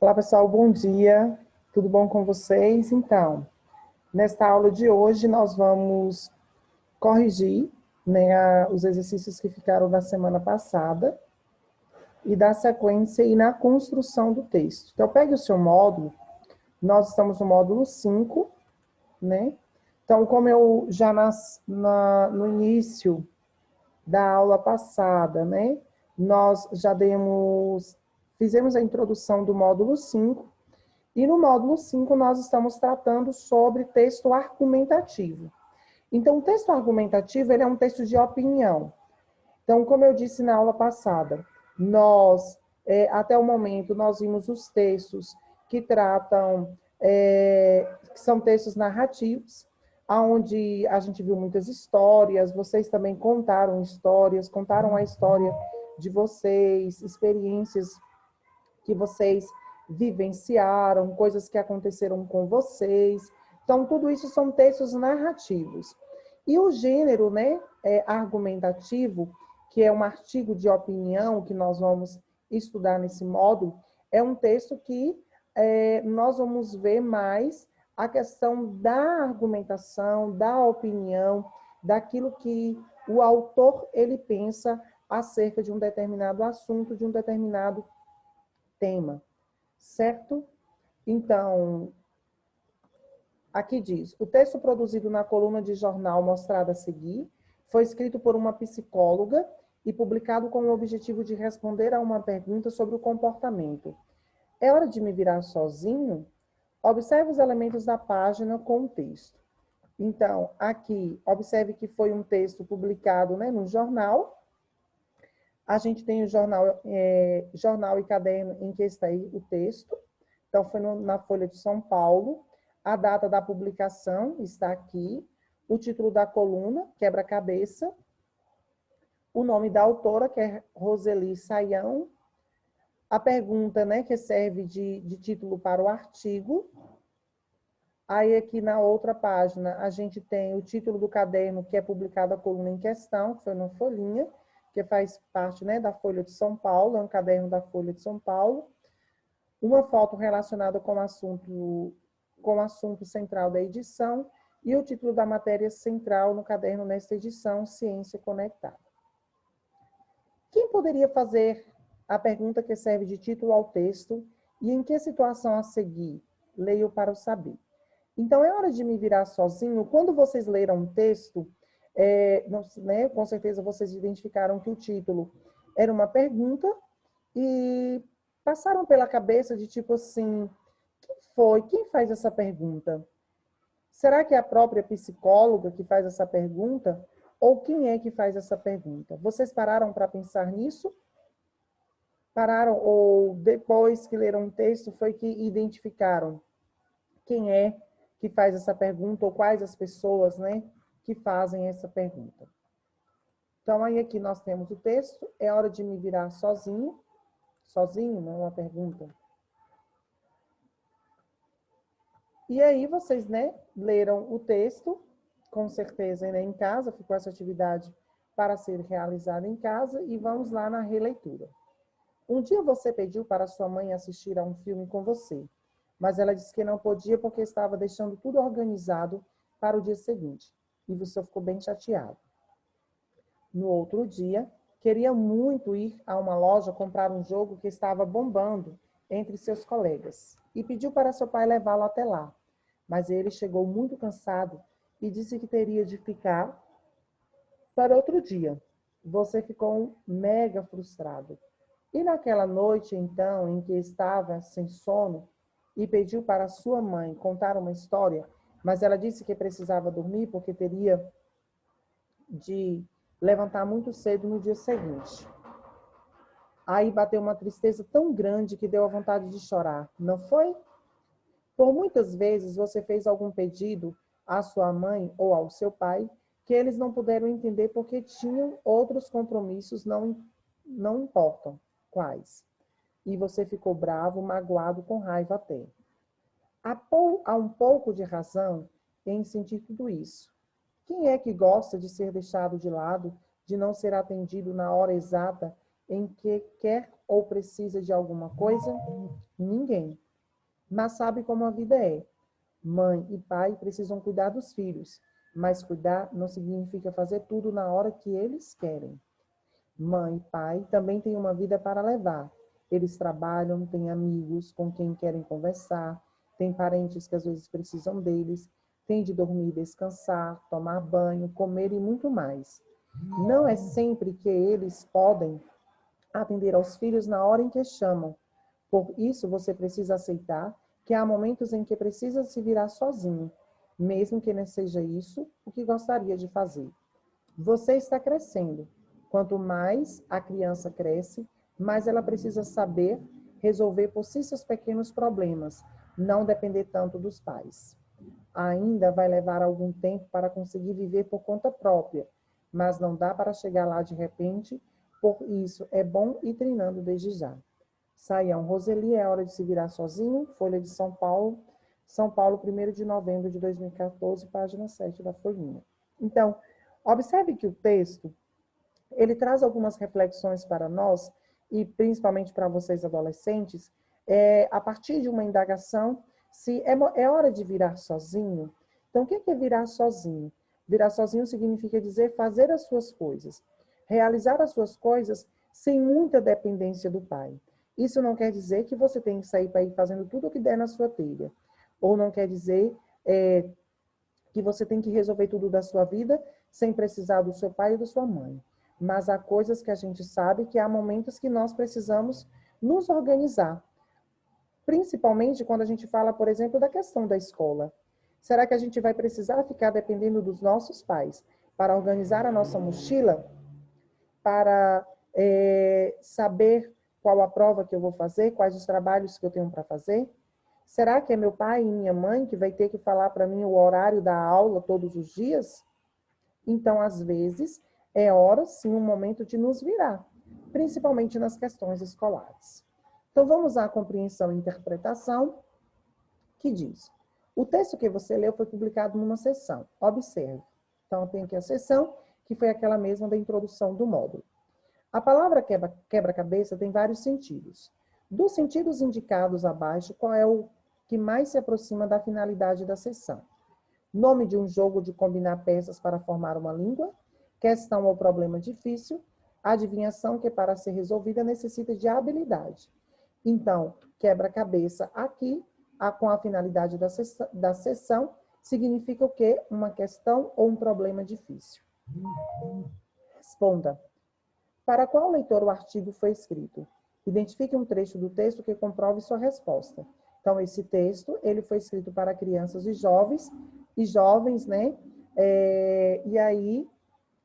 Olá, pessoal, bom dia. Tudo bom com vocês? Então, nesta aula de hoje, nós vamos corrigir, né, os exercícios que ficaram da semana passada e dar sequência aí na construção do texto. Então, pegue o seu módulo, nós estamos no módulo 5, né? Então, como eu já no início da aula passada, né, nós já fizemos a introdução do módulo 5, e no módulo 5 nós estamos tratando sobre texto argumentativo. Então, o texto argumentativo, ele é um texto de opinião. Então, como eu disse na aula passada, até o momento, nós vimos os textos que tratam, que são textos narrativos, onde a gente viu muitas histórias, vocês também contaram histórias, contaram a história de vocês, experiências que vocês vivenciaram, coisas que aconteceram com vocês. Então, tudo isso são textos narrativos. E o gênero, né, argumentativo, que é um artigo de opinião que nós vamos estudar nesse módulo, é um texto que nós vamos ver mais a questão da argumentação, da opinião, daquilo que o autor ele pensa acerca de um determinado assunto, de um determinado tema, certo? Então, aqui diz, o texto produzido na coluna de jornal mostrado a seguir foi escrito por uma psicóloga e publicado com o objetivo de responder a uma pergunta sobre o comportamento. É hora de me virar sozinho? Observe os elementos da página com o texto. Então, aqui, observe que foi um texto publicado, né, no jornal. A gente tem o jornal e caderno em que está aí o texto. Então, foi na Folha de São Paulo. A data da publicação está aqui. O título da coluna, Quebra-cabeça. O nome da autora, que é Roseli Saião. A pergunta, né, que serve de título para o artigo. Aí, aqui na outra página, a gente tem o título do caderno, que é publicado a coluna em questão, que foi na folhinha, que faz parte, né, da Folha de São Paulo, é um caderno da Folha de São Paulo. Uma foto relacionada com o assunto central da edição e o título da matéria central no caderno nesta edição, Ciência Conectada. Quem poderia fazer a pergunta que serve de título ao texto e em que situação a seguir? Leio para o saber. Então, é hora de me virar sozinho. Quando vocês leram um texto, né, com certeza vocês identificaram que o título era uma pergunta e passaram pela cabeça de tipo assim, quem faz essa pergunta? Será que é a própria psicóloga que faz essa pergunta? Ou quem é que faz essa pergunta? Vocês pararam para pensar nisso? Pararam, ou depois que leram um texto, foi que identificaram quem é que faz essa pergunta, ou quais as pessoas, né, que fazem essa pergunta. Então, aí aqui nós temos o texto, é hora de me virar sozinho. Sozinho, não é uma pergunta. E aí vocês, né, leram o texto, com certeza, né, em casa, ficou essa atividade para ser realizada em casa, e vamos lá na releitura. Um dia você pediu para sua mãe assistir a um filme com você, mas ela disse que não podia porque estava deixando tudo organizado para o dia seguinte, e você ficou bem chateado. No outro dia, queria muito ir a uma loja comprar um jogo que estava bombando entre seus colegas, e pediu para seu pai levá-lo até lá, mas ele chegou muito cansado e disse que teria de ficar para outro dia. Você ficou mega frustrado. E naquela noite, então, em que estava sem sono e pediu para sua mãe contar uma história, mas ela disse que precisava dormir porque teria de levantar muito cedo no dia seguinte. Aí bateu uma tristeza tão grande que deu a vontade de chorar, não foi? Por muitas vezes você fez algum pedido à sua mãe ou ao seu pai que eles não puderam entender porque tinham outros compromissos, não importam quais. E você ficou bravo, magoado, com raiva até. Há um pouco de razão em sentir tudo isso. Quem é que gosta de ser deixado de lado, de não ser atendido na hora exata em que quer ou precisa de alguma coisa? Ninguém. Mas sabe como a vida é. Mãe e pai precisam cuidar dos filhos, mas cuidar não significa fazer tudo na hora que eles querem. Mãe e pai também têm uma vida para levar. Eles trabalham, têm amigos com quem querem conversar, têm parentes que às vezes precisam deles, têm de dormir, descansar, tomar banho, comer e muito mais. Não é sempre que eles podem atender aos filhos na hora em que chamam. Por isso, você precisa aceitar que há momentos em que precisa se virar sozinho, mesmo que não seja isso o que gostaria de fazer. Você está crescendo. Quanto mais a criança cresce, mais ela precisa saber resolver por si seus pequenos problemas, não depender tanto dos pais. Ainda vai levar algum tempo para conseguir viver por conta própria, mas não dá para chegar lá de repente, por isso é bom ir treinando desde já. Saião Roseli, é hora de se virar sozinho, Folha de São Paulo, 1º de novembro de 2014, página 7 da folhinha. Então, observe que o texto, ele traz algumas reflexões para nós, e principalmente para vocês adolescentes, a partir de uma indagação, se é hora de virar sozinho. Então, o que é virar sozinho? Virar sozinho significa dizer fazer as suas coisas, realizar as suas coisas sem muita dependência do pai. Isso não quer dizer que você tem que sair para ir fazendo tudo o que der na sua telha. Ou não quer dizer que você tem que resolver tudo da sua vida sem precisar do seu pai e da sua mãe. Mas há coisas que a gente sabe que há momentos que nós precisamos nos organizar. Principalmente quando a gente fala, por exemplo, da questão da escola. Será que a gente vai precisar ficar dependendo dos nossos pais para organizar a nossa mochila? Para saber qual a prova que eu vou fazer, quais os trabalhos que eu tenho para fazer? Será que é meu pai e minha mãe que vai ter que falar para mim o horário da aula todos os dias? Então, às vezes, é hora, sim, um momento de nos virar, principalmente nas questões escolares. Então, vamos à compreensão e interpretação, que diz: o texto que você leu foi publicado numa sessão. Observe. Então, tem aqui a sessão, que foi aquela mesma da introdução do módulo. A palavra quebra-cabeça tem vários sentidos. Dos sentidos indicados abaixo, qual é o que mais se aproxima da finalidade da sessão? Nome de um jogo de combinar peças para formar uma língua, questão ou problema difícil, adivinhação que para ser resolvida necessita de habilidade. Então, quebra-cabeça aqui, com a finalidade da sessão, significa o quê? Uma questão ou um problema difícil. Responda. Para qual leitor o artigo foi escrito? Identifique um trecho do texto que comprove sua resposta. Então, esse texto, ele foi escrito para crianças e jovens, né? E aí,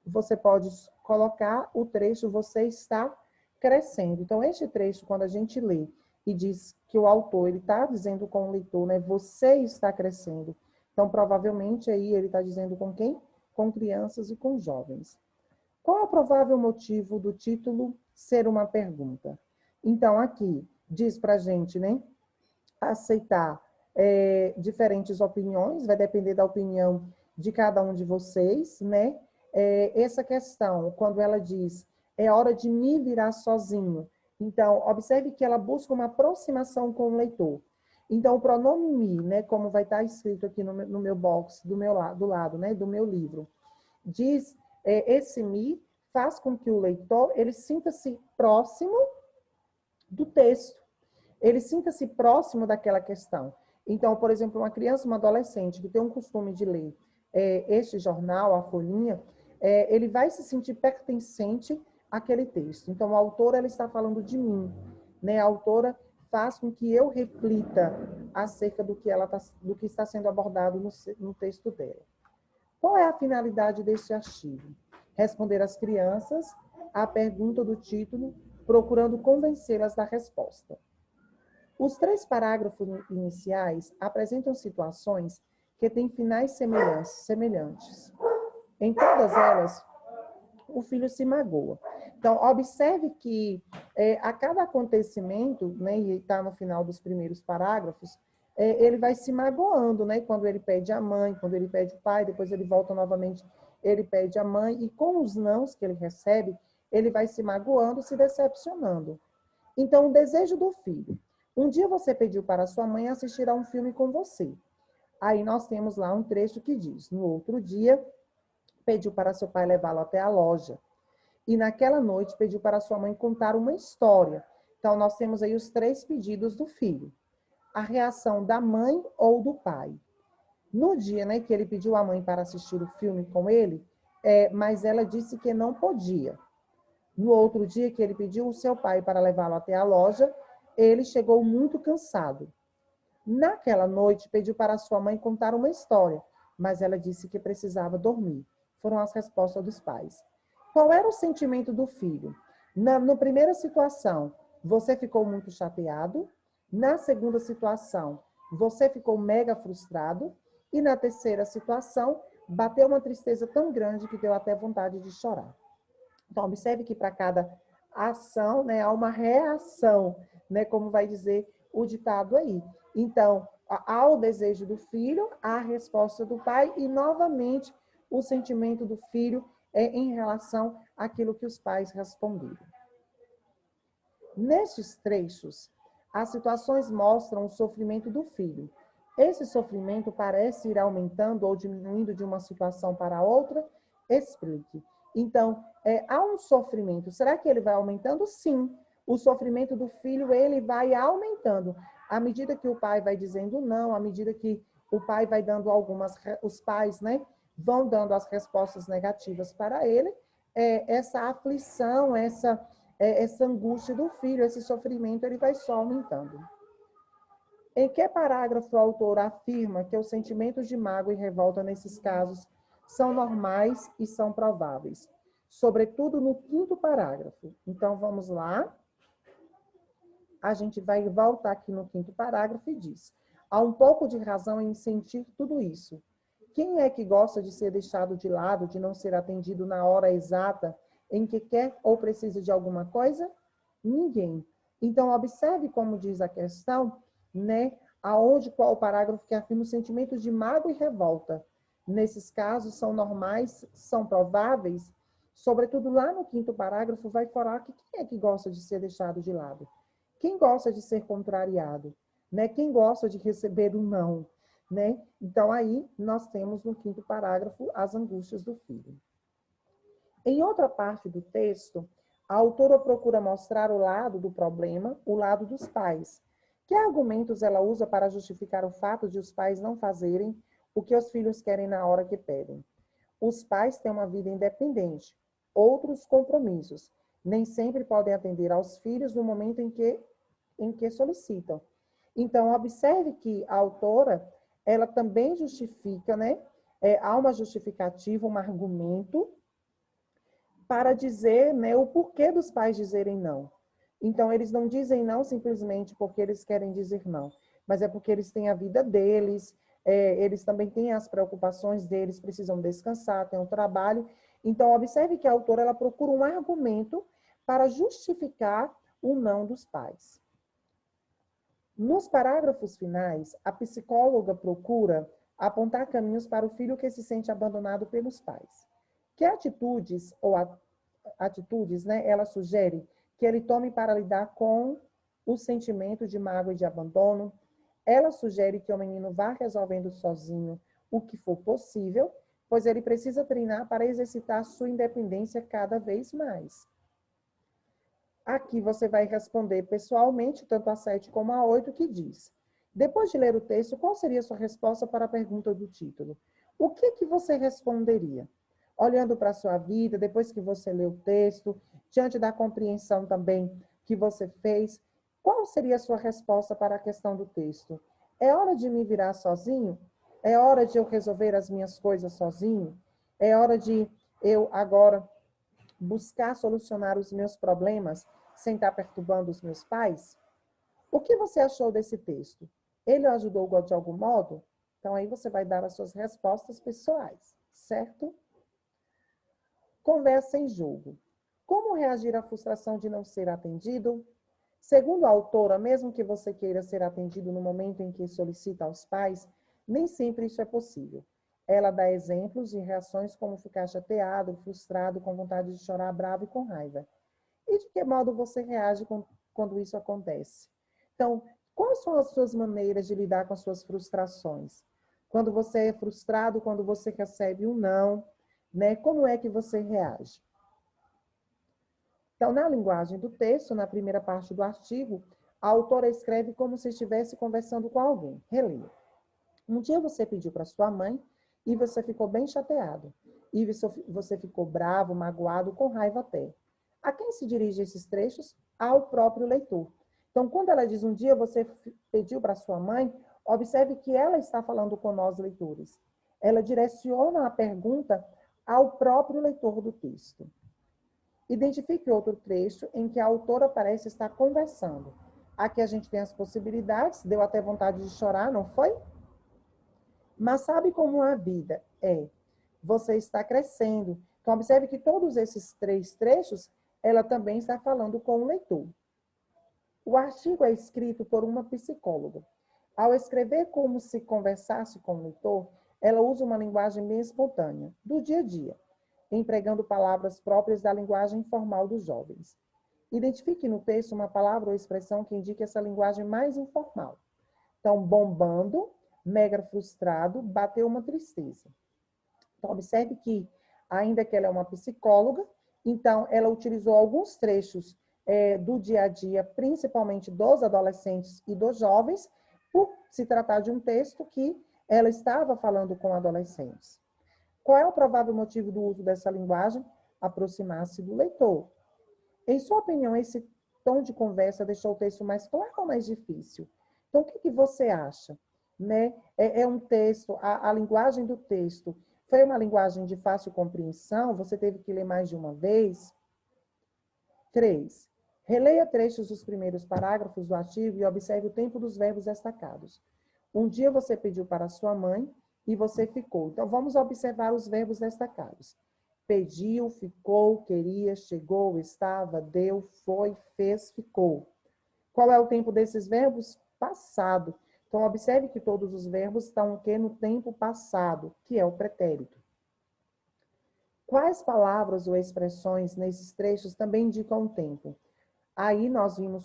você pode colocar o trecho "você está crescendo". Então, este trecho, quando a gente lê e diz que o autor, ele está dizendo com o leitor, né? Você está crescendo. Então, provavelmente, aí ele está dizendo com quem? Com crianças e com jovens. Qual é o provável motivo do título ser uma pergunta? Então, aqui, diz para a gente, né? Aceitar diferentes opiniões, vai depender da opinião de cada um de vocês, né? Essa questão, quando ela diz, é hora de me virar sozinho. Então, observe que ela busca uma aproximação com o leitor. Então, o pronome me, né, como vai estar escrito aqui no meu box, do lado, né, do meu livro, diz, esse me faz com que o leitor, ele sinta-se próximo do texto. Ele sinta-se próximo daquela questão. Então, por exemplo, uma criança, uma adolescente que tem um costume de ler este jornal, a folhinha, ele vai se sentir pertencente àquele texto. Então, a autora, ela está falando de mim, né? A autora faz com que eu reflita acerca do que está sendo abordado no texto dela. Qual é a finalidade deste artigo? Responder às crianças à pergunta do título, procurando convencê-las da resposta. Os 3 parágrafos iniciais apresentam situações que têm finais semelhantes. Em todas elas, o filho se magoa. Então, observe que a cada acontecimento, né, e está no final dos primeiros parágrafos, ele vai se magoando, né? Quando ele pede a mãe, quando ele pede o pai, depois ele volta novamente, ele pede a mãe, e com os nãos que ele recebe, ele vai se magoando, se decepcionando. Então, o desejo do filho. Um dia você pediu para sua mãe assistir a um filme com você. Aí nós temos lá um trecho que diz: no outro dia, pediu para seu pai levá-lo até a loja. E naquela noite pediu para sua mãe contar uma história. Então, nós temos aí os 3 pedidos do filho. A reação da mãe ou do pai. No dia, né, que ele pediu à mãe para assistir o filme com ele, mas ela disse que não podia. No outro dia que ele pediu o seu pai para levá-lo até a loja, ele chegou muito cansado. Naquela noite, pediu para sua mãe contar uma história, mas ela disse que precisava dormir. Foram as respostas dos pais. Qual era o sentimento do filho? Na primeira situação, você ficou muito chateado. Na segunda situação, você ficou mega frustrado. E na terceira situação, bateu uma tristeza tão grande que deu até vontade de chorar. Então, observe que para cada ação, né, há uma reação, né, como vai dizer o ditado aí. Então, há o desejo do filho, há a resposta do pai e, novamente, o sentimento do filho em relação àquilo que os pais responderam. Nestes trechos, as situações mostram o sofrimento do filho. Esse sofrimento parece ir aumentando ou diminuindo de uma situação para outra? Explique. Então, há um sofrimento. Será que ele vai aumentando? Sim. O sofrimento do filho, ele vai aumentando. À medida que o pai vai dizendo não, à medida que o pai vai dando os pais, né, vão dando as respostas negativas para ele, essa aflição, essa angústia do filho, esse sofrimento, ele vai só aumentando. Em que parágrafo o autor afirma que os sentimentos de mágoa e revolta nesses casos são normais e são prováveis? Sobretudo no 5º parágrafo. Então, vamos lá. A gente vai voltar aqui no 5º parágrafo e diz: há um pouco de razão em sentir tudo isso. Quem é que gosta de ser deixado de lado, de não ser atendido na hora exata em que quer ou precisa de alguma coisa? Ninguém. Então, observe como diz a questão, né? Qual o parágrafo que afirma os sentimentos de mágoa e revolta. Nesses casos, são normais, são prováveis. Sobretudo lá no 5º parágrafo, vai falar que quem é que gosta de ser deixado de lado? Quem gosta de ser contrariado? Né? Quem gosta de receber um não? Né? Então, aí, nós temos no 5º parágrafo as angústias do filho. Em outra parte do texto, a autora procura mostrar o lado do problema, o lado dos pais. Que argumentos ela usa para justificar o fato de os pais não fazerem o que os filhos querem na hora que pedem? Os pais têm uma vida independente, outros compromissos. Nem sempre podem atender aos filhos no momento em que solicitam. Então, observe que a autora, ela também justifica, né? Há uma justificativa, um argumento para dizer, né, o porquê dos pais dizerem não. Então, eles não dizem não simplesmente porque eles querem dizer não, mas é porque eles têm a vida deles, eles também têm as preocupações deles, precisam descansar, têm um trabalho. Então, observe que a autora ela procura um argumento para justificar o não dos pais. Nos parágrafos finais, a psicóloga procura apontar caminhos para o filho que se sente abandonado pelos pais. Que atitudes, né, ela sugere que ele tome para lidar com o sentimento de mágoa e de abandono. Ela sugere que o menino vá resolvendo sozinho o que for possível, pois ele precisa treinar para exercitar sua independência cada vez mais. Aqui você vai responder pessoalmente, tanto a 7 como a 8, que diz: depois de ler o texto, qual seria a sua resposta para a pergunta do título? O que você responderia? Olhando para a sua vida, depois que você leu o texto, diante da compreensão também que você fez, qual seria a sua resposta para a questão do texto? É hora de me virar sozinho? É hora de eu resolver as minhas coisas sozinho? É hora de eu agora buscar solucionar os meus problemas sem estar perturbando os meus pais? O que você achou desse texto? Ele ajudou de algum modo? Então, aí você vai dar as suas respostas pessoais, certo? Conversa em jogo. Como reagir à frustração de não ser atendido? Segundo a autora, mesmo que você queira ser atendido no momento em que solicita aos pais, nem sempre isso é possível. ela dá exemplos de reações como ficar chateado, frustrado, com vontade de chorar, bravo e com raiva. E de que modo você reage quando isso acontece? Então, quais são as suas maneiras de lidar com as suas frustrações? Quando você é frustrado, quando você recebe um não, né? Como é que você reage? Então, na linguagem do texto, na primeira parte do artigo, a autora escreve como se estivesse conversando com alguém. Releia. Um dia você pediu para sua mãe e você ficou bem chateado. E você ficou bravo, magoado, com raiva até. A quem se dirige esses trechos? Ao próprio leitor. Então, quando ela diz um dia você pediu para sua mãe, observe que ela está falando com nós, leitores. Ela direciona a pergunta ao próprio leitor do texto. Identifique outro trecho em que a autora parece estar conversando. Aqui a gente tem as possibilidades, deu até vontade de chorar, não foi? Mas sabe como a vida é? Você está crescendo. Então, observe que todos esses 3 trechos, ela também está falando com o leitor. O artigo é escrito por uma psicóloga. Ao escrever como se conversasse com o leitor, ela usa uma linguagem bem espontânea, do dia a dia, empregando palavras próprias da linguagem informal dos jovens. Identifique no texto uma palavra ou expressão que indique essa linguagem mais informal. Então, bombando, mega frustrado, bateu uma tristeza. Então, observe que, ainda que ela é uma psicóloga, então ela utilizou alguns trechos do dia a dia, principalmente dos adolescentes e dos jovens, por se tratar de um texto que ela estava falando com adolescentes. Qual é o provável motivo do uso dessa linguagem? Aproximar-se do leitor. Em sua opinião, esse tom de conversa deixou o texto mais claro ou mais difícil? Então, o que você acha? Né? É um texto, a linguagem do texto foi uma linguagem de fácil compreensão? Você teve que ler mais de uma vez? 3. Releia trechos dos primeiros parágrafos do artigo e observe o tempo dos verbos destacados. Um dia você pediu para sua mãe e você ficou. Então, vamos observar os verbos destacados. Pediu, ficou, queria, chegou, estava, deu, foi, fez, ficou. Qual é o tempo desses verbos? Passado. Então, observe que todos os verbos estão o quê? No tempo passado, que é o pretérito. Quais palavras ou expressões nesses trechos também indicam o tempo? Aí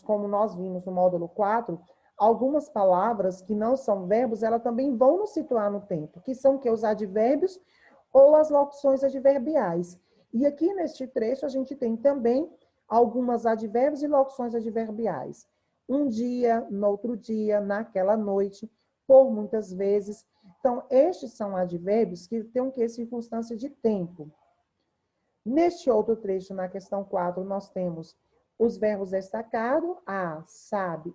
como nós vimos no módulo 4, algumas palavras que não são verbos, elas também vão nos situar no tempo, que são que os advérbios ou as locuções adverbiais. E aqui neste trecho a gente tem também algumas advérbios e locuções adverbiais. Um dia, no outro dia, naquela noite, por muitas vezes. Então, estes são advérbios que têm o que? Circunstância de tempo. Neste outro trecho, na questão 4, nós temos os verbos destacados, sabe,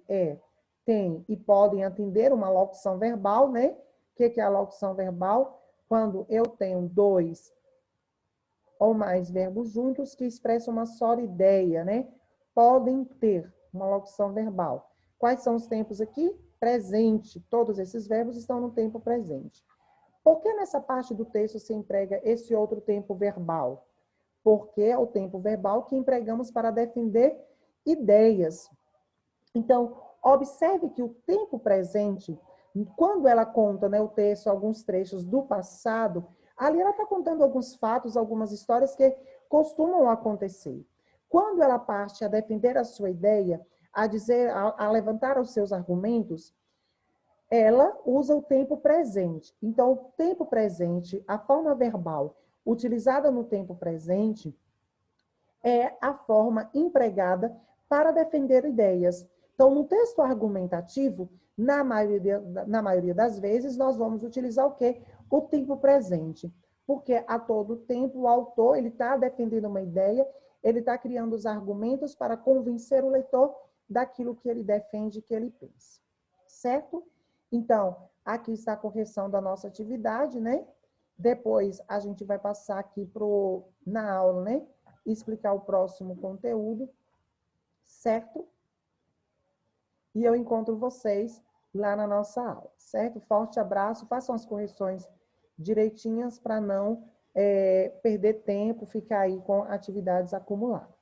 tem e podem atender uma locução verbal, né? O que é a locução verbal? Quando eu tenho 2 ou mais verbos juntos que expressam uma só ideia, né? Podem ter uma locução verbal. Quais são os tempos aqui? Presente. Todos esses verbos estão no tempo presente. Por que nessa parte do texto se emprega esse outro tempo verbal? Porque é o tempo verbal que empregamos para defender ideias. Então, observe que o tempo presente, quando ela conta, né, o texto, alguns trechos do passado, ali ela está contando alguns fatos, algumas histórias que costumam acontecer. Quando ela parte a defender a sua ideia, a dizer, a levantar os seus argumentos, ela usa o tempo presente. Então, o tempo presente, a forma verbal utilizada no tempo presente, é a forma empregada para defender ideias. Então, no texto argumentativo, na maioria das vezes, nós vamos utilizar o quê? O tempo presente. Porque a todo tempo o autor ele está defendendo uma ideia, ele está criando os argumentos para convencer o leitor daquilo que ele defende, que ele pensa. Certo? Então, aqui está a correção da nossa atividade, né? Depois a gente vai passar aqui na aula, né? Explicar o próximo conteúdo, certo? E eu encontro vocês lá na nossa aula, certo? Forte abraço, façam as correções direitinhas para não perder tempo, ficar aí com atividades acumuladas.